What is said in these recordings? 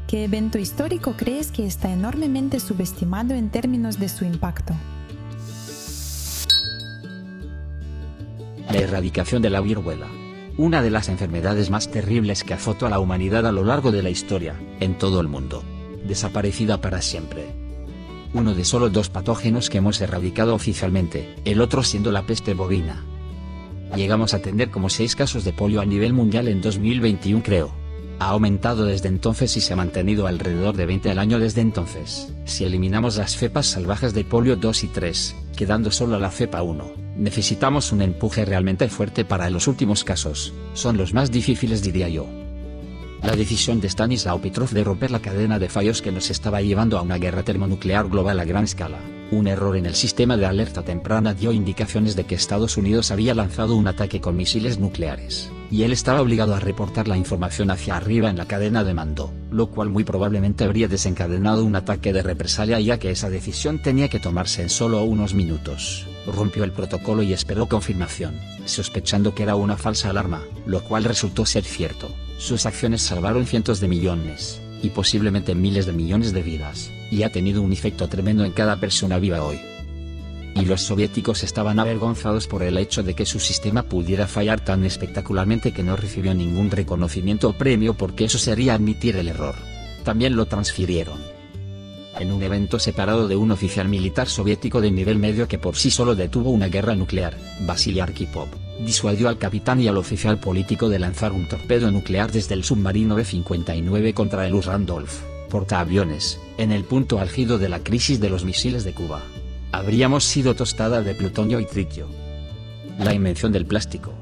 ¿Qué evento histórico crees que está enormemente subestimado en términos de su impacto? La erradicación de la viruela. Una de las enfermedades más terribles que azotó a la humanidad a lo largo de la historia, en todo el mundo. Desaparecida para siempre. Uno de solo 2 patógenos que hemos erradicado oficialmente, el otro siendo la peste bovina. Llegamos a tener como 6 casos de polio a nivel mundial en 2021 creo. Ha aumentado desde entonces y se ha mantenido alrededor de 20 al año desde entonces. Si eliminamos las cepas salvajes de polio 2 y 3, quedando solo la cepa 1, necesitamos un empuje realmente fuerte para los últimos casos, son los más difíciles diría yo. La decisión de Stanislav Petrov de romper la cadena de fallos que nos estaba llevando a una guerra termonuclear global a gran escala, un error en el sistema de alerta temprana dio indicaciones de que Estados Unidos había lanzado un ataque con misiles nucleares, y él estaba obligado a reportar la información hacia arriba en la cadena de mando, lo cual muy probablemente habría desencadenado un ataque de represalia ya que esa decisión tenía que tomarse en solo unos minutos. Rompió el protocolo y esperó confirmación, sospechando que era una falsa alarma, lo cual resultó ser cierto. Sus acciones salvaron cientos de millones, y posiblemente miles de millones de vidas, y ha tenido un efecto tremendo en cada persona viva hoy. Y los soviéticos estaban avergonzados por el hecho de que su sistema pudiera fallar tan espectacularmente que no recibió ningún reconocimiento o premio porque eso sería admitir el error. También lo transfirieron. En un evento separado de un oficial militar soviético de nivel medio que por sí solo detuvo una guerra nuclear, Vasily Arkhipov, disuadió al capitán y al oficial político de lanzar un torpedo nuclear desde el submarino B-59 contra el US-Randolph, portaaviones, en el punto álgido de la crisis de los misiles de Cuba. Habríamos sido tostada de plutonio y tritio. La invención del plástico.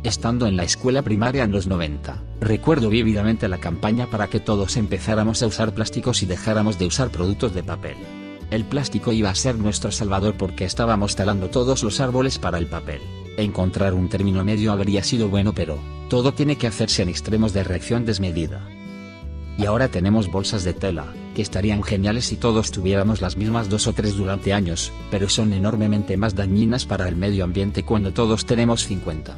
Estando en la escuela primaria en los 90, recuerdo vívidamente la campaña para que todos empezáramos a usar plásticos y dejáramos de usar productos de papel. El plástico iba a ser nuestro salvador porque estábamos talando todos los árboles para el papel. Encontrar un término medio habría sido bueno, pero todo tiene que hacerse en extremos de reacción desmedida. Y ahora tenemos bolsas de tela, que estarían geniales si todos tuviéramos las mismas 2 o 3 durante años, pero son enormemente más dañinas para el medio ambiente cuando todos tenemos 50.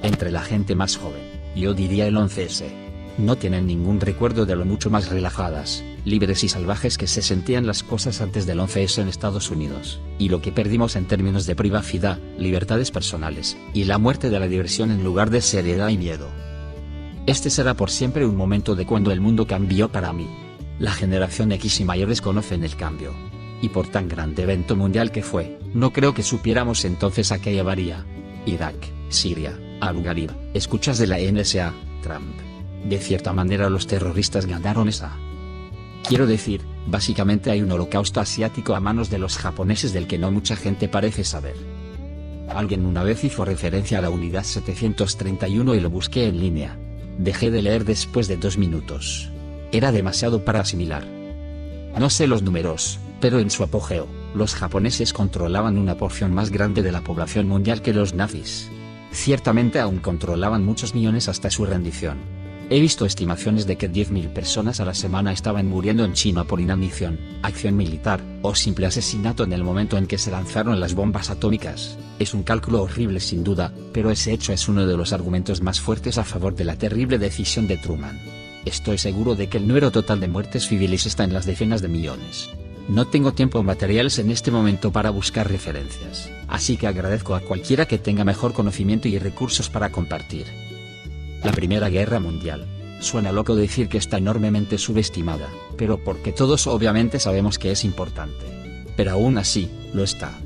Entre la gente más joven, yo diría el 11S. No tienen ningún recuerdo de lo mucho más relajadas, libres y salvajes que se sentían las cosas antes del 11S en Estados Unidos, y lo que perdimos en términos de privacidad, libertades personales, y la muerte de la diversión en lugar de seriedad y miedo. Este será por siempre un momento de cuando el mundo cambió para mí. La generación X y mayores conocen el cambio. Y por tan grande evento mundial que fue, no creo que supiéramos entonces a qué llevaría. Irak, Siria, Abu Ghraib, escuchas de la NSA, Trump. De cierta manera los terroristas ganaron esa. Quiero decir, básicamente hay un holocausto asiático a manos de los japoneses del que no mucha gente parece saber. Alguien una vez hizo referencia a la unidad 731 y lo busqué en línea. Dejé de leer después de 2 minutos. Era demasiado para asimilar. No sé los números, pero en su apogeo, los japoneses controlaban una porción más grande de la población mundial que los nazis. Ciertamente aún controlaban muchos millones hasta su rendición. He visto estimaciones de que 10.000 personas a la semana estaban muriendo en China por inanición, acción militar, o simple asesinato en el momento en que se lanzaron las bombas atómicas. Es un cálculo horrible sin duda, pero ese hecho es uno de los argumentos más fuertes a favor de la terrible decisión de Truman. Estoy seguro de que el número total de muertes civiles está en las decenas de millones. No tengo tiempo o materiales en este momento para buscar referencias, así que agradezco a cualquiera que tenga mejor conocimiento y recursos para compartir. La Primera Guerra Mundial. Suena loco decir que está enormemente subestimada, pero porque todos obviamente sabemos que es importante. Pero aún así, lo está.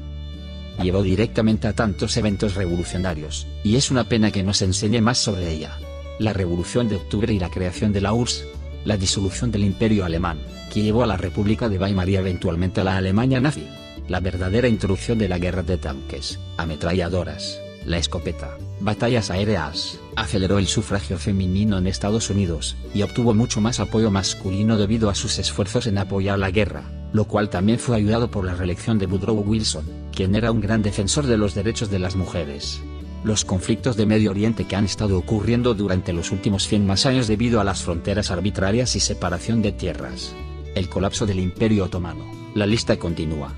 Llevó directamente a tantos eventos revolucionarios, y es una pena que no se enseñe más sobre ella. La Revolución de Octubre y la creación de la URSS. La disolución del Imperio Alemán, que llevó a la República de Weimar y eventualmente a la Alemania nazi. La verdadera introducción de la guerra de tanques, ametralladoras, la escopeta, batallas aéreas, aceleró el sufragio femenino en Estados Unidos, y obtuvo mucho más apoyo masculino debido a sus esfuerzos en apoyar la guerra, lo cual también fue ayudado por la reelección de Woodrow Wilson, quien era un gran defensor de los derechos de las mujeres. Los conflictos de Medio Oriente que han estado ocurriendo durante los últimos 100 más años debido a las fronteras arbitrarias y separación de tierras. El colapso del Imperio Otomano, la lista continúa.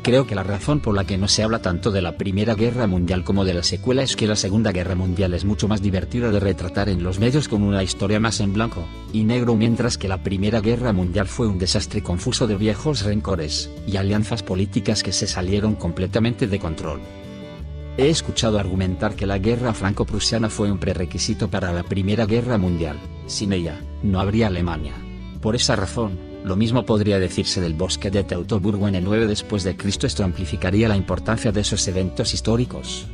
Creo que la razón por la que no se habla tanto de la Primera Guerra Mundial como de la secuela es que la Segunda Guerra Mundial es mucho más divertida de retratar en los medios con una historia más en blanco y negro, mientras que la Primera Guerra Mundial fue un desastre confuso de viejos rencores y alianzas políticas que se salieron completamente de control. He escuchado argumentar que la guerra franco-prusiana fue un prerequisito para la Primera Guerra Mundial. Sin ella, no habría Alemania. Por esa razón, lo mismo podría decirse del bosque de Teutoburgo en el 9 después de Cristo. Esto amplificaría la importancia de esos eventos históricos.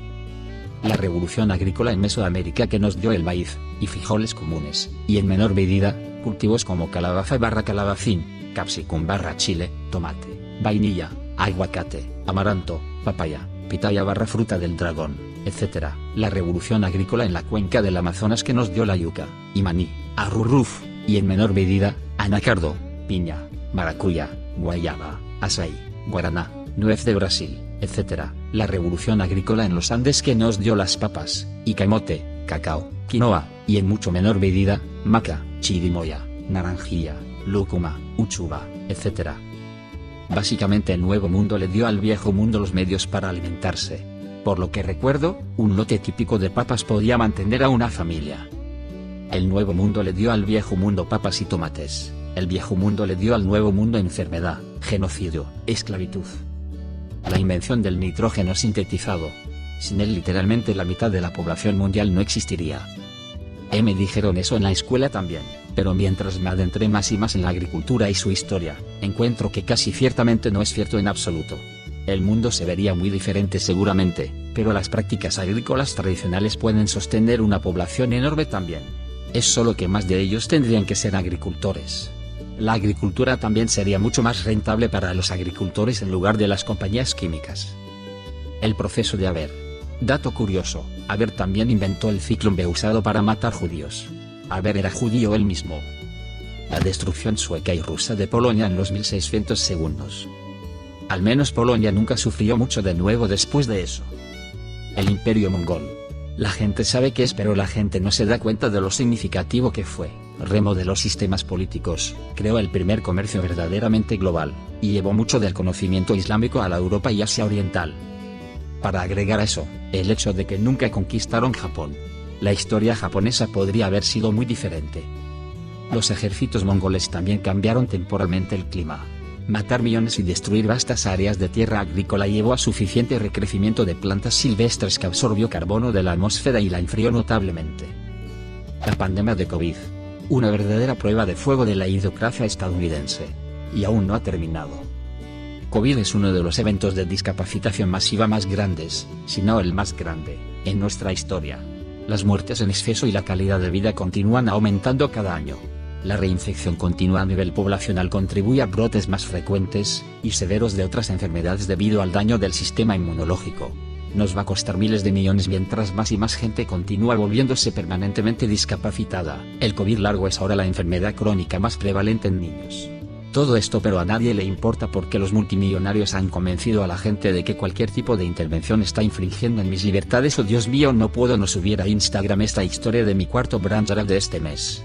La revolución agrícola en Mesoamérica, que nos dio el maíz y frijoles comunes, y en menor medida, cultivos como calabaza / calabacín, capsicum / chile, tomate, vainilla, aguacate, amaranto, papaya, pitaya / fruta del dragón, etc. La revolución agrícola en la cuenca del Amazonas, que nos dio la yuca y maní, arrurruf, y en menor medida, anacardo, piña, maracuyá, guayaba, açaí, guaraná, nuez de Brasil, etc. La revolución agrícola en los Andes, que nos dio las papas y camote, cacao, quinoa, y en mucho menor medida, maca, chirimoya, naranjilla, lúcuma, uchuva, etc. Básicamente el Nuevo Mundo le dio al Viejo Mundo los medios para alimentarse. Por lo que recuerdo, un lote típico de papas podía mantener a una familia. El Nuevo Mundo le dio al Viejo Mundo papas y tomates. El Viejo Mundo le dio al Nuevo Mundo enfermedad, genocidio, esclavitud. La invención del nitrógeno sintetizado. Sin él literalmente la mitad de la población mundial no existiría. Me dijeron eso en la escuela también, pero mientras me adentré más y más en la agricultura y su historia, encuentro que casi ciertamente no es cierto en absoluto. El mundo se vería muy diferente seguramente, pero las prácticas agrícolas tradicionales pueden sostener una población enorme también. Es solo que más de ellos tendrían que ser agricultores. La agricultura también sería mucho más rentable para los agricultores en lugar de las compañías químicas. El proceso de Haber. Dato curioso, Haber también inventó el ciclón B usado para matar judíos. Haber era judío él mismo. La destrucción sueca y rusa de Polonia en los 1600 segundos. Al menos Polonia nunca sufrió mucho de nuevo después de eso. El Imperio Mongol. La gente sabe qué es, pero la gente no se da cuenta de lo significativo que fue. Remodeló sistemas políticos, creó el primer comercio verdaderamente global, y llevó mucho del conocimiento islámico a la Europa y Asia Oriental. Para agregar a eso, el hecho de que nunca conquistaron Japón. La historia japonesa podría haber sido muy diferente. Los ejércitos mongoles también cambiaron temporalmente el clima. Matar millones y destruir vastas áreas de tierra agrícola llevó a suficiente recrecimiento de plantas silvestres que absorbió carbono de la atmósfera y la enfrió notablemente. La pandemia de COVID. Una verdadera prueba de fuego de la idiosincrasia estadounidense. Y aún no ha terminado. COVID es uno de los eventos de discapacitación masiva más grandes, si no el más grande, en nuestra historia. Las muertes en exceso y la calidad de vida continúan aumentando cada año. La reinfección continua a nivel poblacional contribuye a brotes más frecuentes y severos de otras enfermedades debido al daño del sistema inmunológico. Nos va a costar miles de millones mientras más y más gente continúa volviéndose permanentemente discapacitada. El COVID largo es ahora la enfermedad crónica más prevalente en niños. Todo esto pero a nadie le importa porque los multimillonarios han convencido a la gente de que cualquier tipo de intervención está infringiendo en mis libertades. Oh Dios mío, no puedo no subir a Instagram esta historia de mi cuarto Branch de este mes.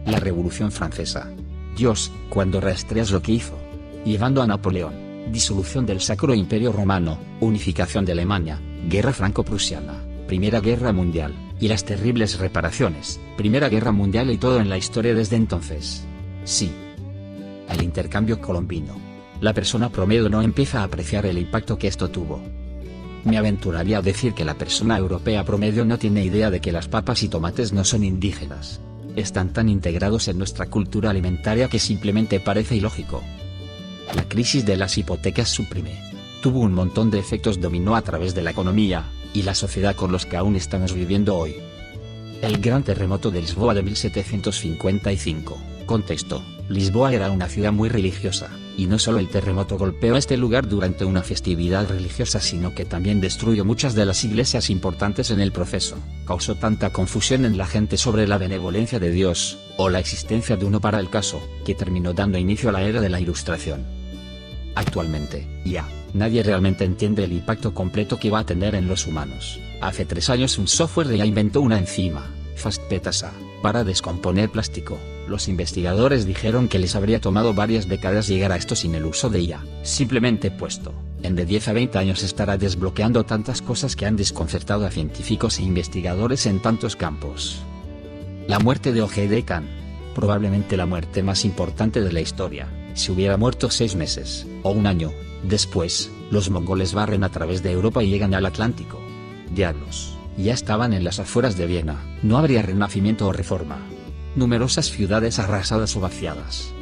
La Revolución Francesa. Dios, cuando rastreas lo que hizo. Llevando a Napoleón, disolución del Sacro Imperio Romano, unificación de Alemania, Guerra Franco-Prusiana, Primera Guerra Mundial, y las terribles reparaciones, Primera Guerra Mundial y todo en la historia desde entonces. Sí. El intercambio colombino. La persona promedio no empieza a apreciar el impacto que esto tuvo. Me aventuraría a decir que la persona europea promedio no tiene idea de que las papas y tomates no son indígenas. Están tan integrados en nuestra cultura alimentaria que simplemente parece ilógico. La crisis de las hipotecas subprime. Tuvo un montón de efectos dominó a través de la economía y la sociedad con los que aún estamos viviendo hoy. El gran terremoto de Lisboa de 1755. Contexto: Lisboa era una ciudad muy religiosa, y no solo el terremoto golpeó este lugar durante una festividad religiosa sino que también destruyó muchas de las iglesias importantes en el proceso. Causó tanta confusión en la gente sobre la benevolencia de Dios, o la existencia de uno para el caso, que terminó dando inicio a la era de la Ilustración. Actualmente, ya, nadie realmente entiende el impacto completo que va a tener en los humanos. Hace 3 años un software de IA inventó una enzima, FastPetasa, para descomponer plástico. Los investigadores dijeron que les habría tomado varias décadas llegar a esto sin el uso de IA. Simplemente puesto, en de 10 a 20 años estará desbloqueando tantas cosas que han desconcertado a científicos e investigadores en tantos campos. La muerte de Ojeda Khan. Probablemente la muerte más importante de la historia. Si hubiera muerto 6 meses, o un año, después, los mongoles barren a través de Europa y llegan al Atlántico. Diablos, ya estaban en las afueras de Viena, no habría renacimiento o reforma. Numerosas ciudades arrasadas o vaciadas.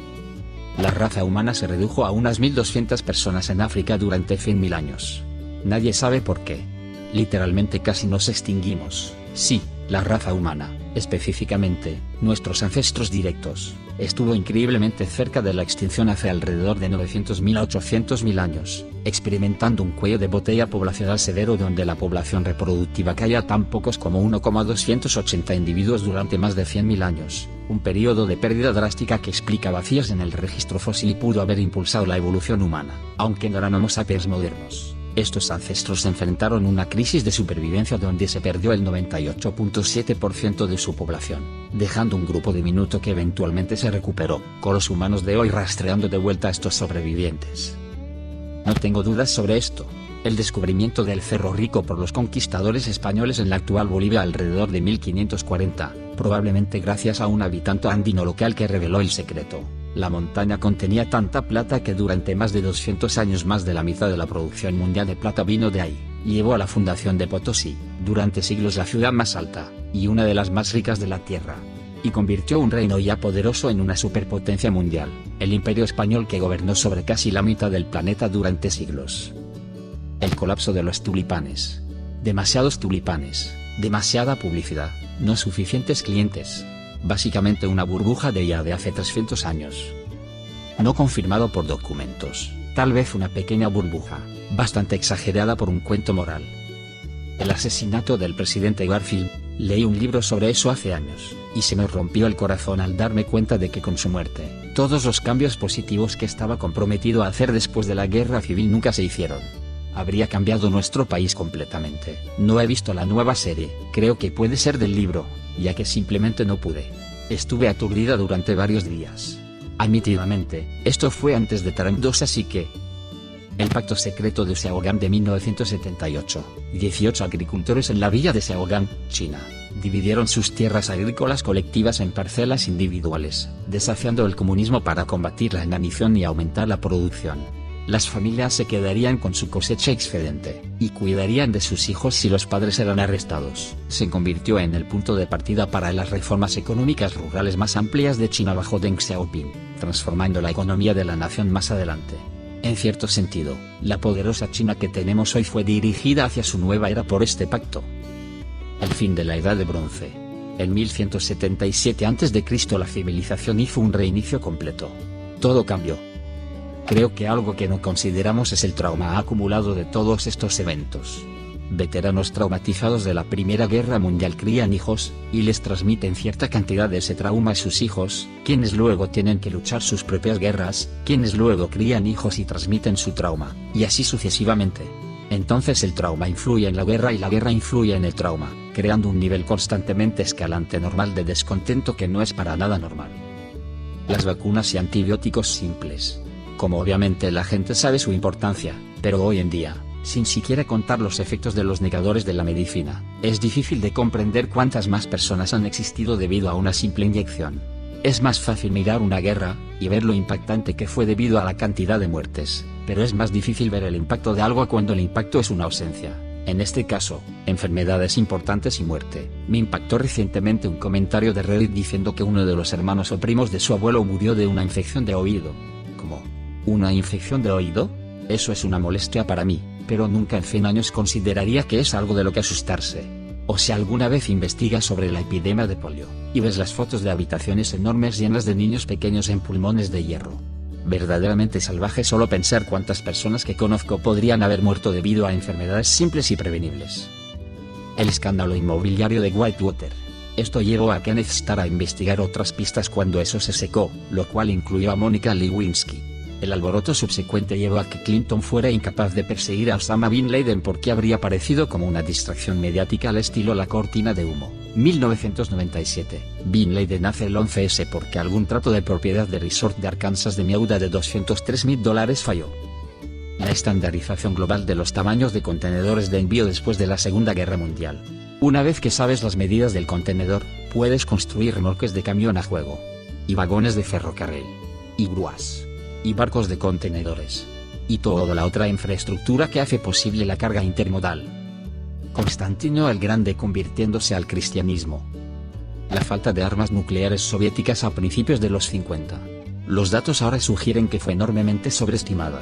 La raza humana se redujo a unas 1200 personas en África durante 100.000 años. Nadie sabe por qué. Literalmente casi nos extinguimos. Sí, la raza humana, específicamente, nuestros ancestros directos, estuvo increíblemente cerca de la extinción hace alrededor de 900.000 a 800.000 años, experimentando un cuello de botella poblacional severo donde la población reproductiva cae a tan pocos como 1,280 individuos durante más de 100.000 años, un periodo de pérdida drástica que explica vacíos en el registro fósil y pudo haber impulsado la evolución humana, aunque no eran Homo sapiens modernos. Estos ancestros enfrentaron una crisis de supervivencia donde se perdió el 98.7% de su población, dejando un grupo diminuto que eventualmente se recuperó, con los humanos de hoy rastreando de vuelta a estos sobrevivientes. No tengo dudas sobre esto. El descubrimiento del Cerro Rico por los conquistadores españoles en la actual Bolivia alrededor de 1540, probablemente gracias a un habitante andino local que reveló el secreto. La montaña contenía tanta plata que durante más de 200 años más de la mitad de la producción mundial de plata vino de ahí, y llevó a la fundación de Potosí, durante siglos la ciudad más alta, y una de las más ricas de la tierra. Y convirtió un reino ya poderoso en una superpotencia mundial, el Imperio Español que gobernó sobre casi la mitad del planeta durante siglos. El colapso de los tulipanes. Demasiados tulipanes, demasiada publicidad, no suficientes clientes. Básicamente una burbuja de IA de hace 300 años. No confirmado por documentos, tal vez una pequeña burbuja, bastante exagerada por un cuento moral. El asesinato del presidente Garfield. Leí un libro sobre eso hace años, y se me rompió el corazón al darme cuenta de que con su muerte, todos los cambios positivos que estaba comprometido a hacer después de la guerra civil nunca se hicieron. Habría cambiado nuestro país completamente. No he visto la nueva serie, creo que puede ser del libro, ya que simplemente no pude. Estuve aturdida durante varios días. Admitidamente, esto fue antes de Trump 2 así que... El pacto secreto de Xiaogan de 1978. 18 agricultores en la villa de Xiaogan, China, dividieron sus tierras agrícolas colectivas en parcelas individuales, desafiando el comunismo para combatir la inanición y aumentar la producción. Las familias se quedarían con su cosecha excedente, y cuidarían de sus hijos si los padres eran arrestados. Se convirtió en el punto de partida para las reformas económicas rurales más amplias de China bajo Deng Xiaoping, transformando la economía de la nación más adelante. En cierto sentido, la poderosa China que tenemos hoy fue dirigida hacia su nueva era por este pacto. El fin de la Edad de Bronce. En 1177 a.C. la civilización hizo un reinicio completo. Todo cambió. Creo que algo que no consideramos es el trauma acumulado de todos estos eventos. Veteranos traumatizados de la Primera Guerra Mundial crían hijos, y les transmiten cierta cantidad de ese trauma a sus hijos, quienes luego tienen que luchar sus propias guerras, quienes luego crían hijos y transmiten su trauma, y así sucesivamente. Entonces el trauma influye en la guerra y la guerra influye en el trauma, creando un nivel constantemente escalante normal de descontento que no es para nada normal. Las vacunas y antibióticos simples. Como obviamente la gente sabe su importancia, pero hoy en día, sin siquiera contar los efectos de los negadores de la medicina, es difícil de comprender cuántas más personas han existido debido a una simple inyección. Es más fácil mirar una guerra, y ver lo impactante que fue debido a la cantidad de muertes, pero es más difícil ver el impacto de algo cuando el impacto es una ausencia. En este caso, enfermedades importantes y muerte. Me impactó recientemente un comentario de Reddit diciendo que uno de los hermanos o primos de su abuelo murió de una infección de oído. ¿Cómo? ¿Una infección de oído? Eso es una molestia para mí, pero nunca en 100 años consideraría que es algo de lo que asustarse. O si alguna vez investigas sobre la epidemia de polio, y ves las fotos de habitaciones enormes llenas de niños pequeños en pulmones de hierro. Verdaderamente salvaje solo pensar cuántas personas que conozco podrían haber muerto debido a enfermedades simples y prevenibles. El escándalo inmobiliario de Whitewater. Esto llevó a Kenneth Starr a investigar otras pistas cuando eso se secó, lo cual incluyó a Mónica Lewinsky. El alboroto subsecuente llevó a que Clinton fuera incapaz de perseguir a Osama Bin Laden porque habría parecido como una distracción mediática al estilo La cortina de humo. 1997. Bin Laden hace el 11S porque algún trato de propiedad de resort de Arkansas de Miauda de $203.000 falló. La estandarización global de los tamaños de contenedores de envío después de la Segunda Guerra Mundial. Una vez que sabes las medidas del contenedor, puedes construir remolques de camión a juego, y vagones de ferrocarril, y grúas, y barcos de contenedores, y toda la otra infraestructura que hace posible la carga intermodal. Constantino el Grande convirtiéndose al cristianismo. La falta de armas nucleares soviéticas a principios de los 50. Los datos ahora sugieren que fue enormemente sobreestimada.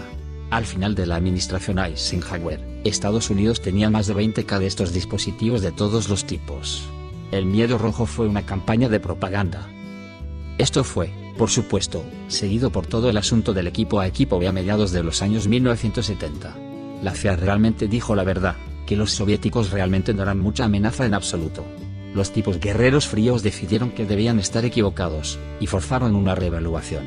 Al final de la administración Eisenhower, Estados Unidos tenía más de 20.000 de estos dispositivos de todos los tipos. El miedo rojo fue una campaña de propaganda. Esto fue, por supuesto, seguido por todo el asunto del equipo a equipo B a mediados de los años 1970. La CIA realmente dijo la verdad, que los soviéticos realmente no eran mucha amenaza en absoluto. Los tipos guerreros fríos decidieron que debían estar equivocados, y forzaron una reevaluación.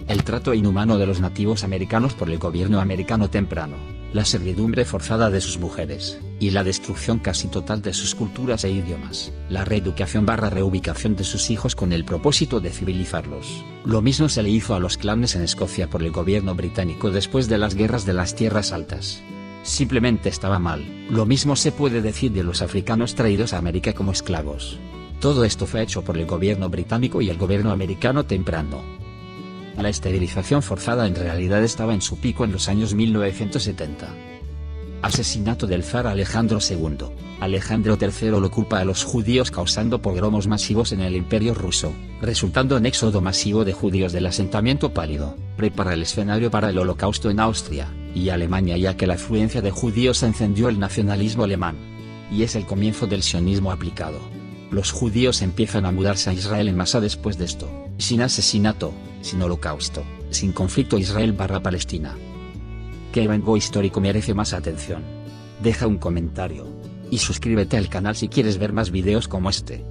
El trato inhumano de los nativos americanos por el gobierno americano temprano, la servidumbre forzada de sus mujeres, y la destrucción casi total de sus culturas e idiomas, la reeducación/reubicación de sus hijos con el propósito de civilizarlos. Lo mismo se le hizo a los clanes en Escocia por el gobierno británico después de las guerras de las Tierras Altas. Simplemente estaba mal. Lo mismo se puede decir de los africanos traídos a América como esclavos. Todo esto fue hecho por el gobierno británico y el gobierno americano temprano. La esterilización forzada en realidad estaba en su pico en los años 1970. Asesinato del zar Alejandro II. Alejandro III lo culpa a los judíos causando pogromos masivos en el Imperio ruso, resultando en éxodo masivo de judíos del asentamiento pálido. Prepara el escenario para el Holocausto en Austria y Alemania, ya que la afluencia de judíos encendió el nacionalismo alemán. Y es el comienzo del sionismo aplicado. Los judíos empiezan a mudarse a Israel en masa después de esto, sin asesinato, sin holocausto, sin conflicto Israel/Palestina. ¿Qué evento histórico merece más atención? Deja un comentario. Y suscríbete al canal si quieres ver más videos como este.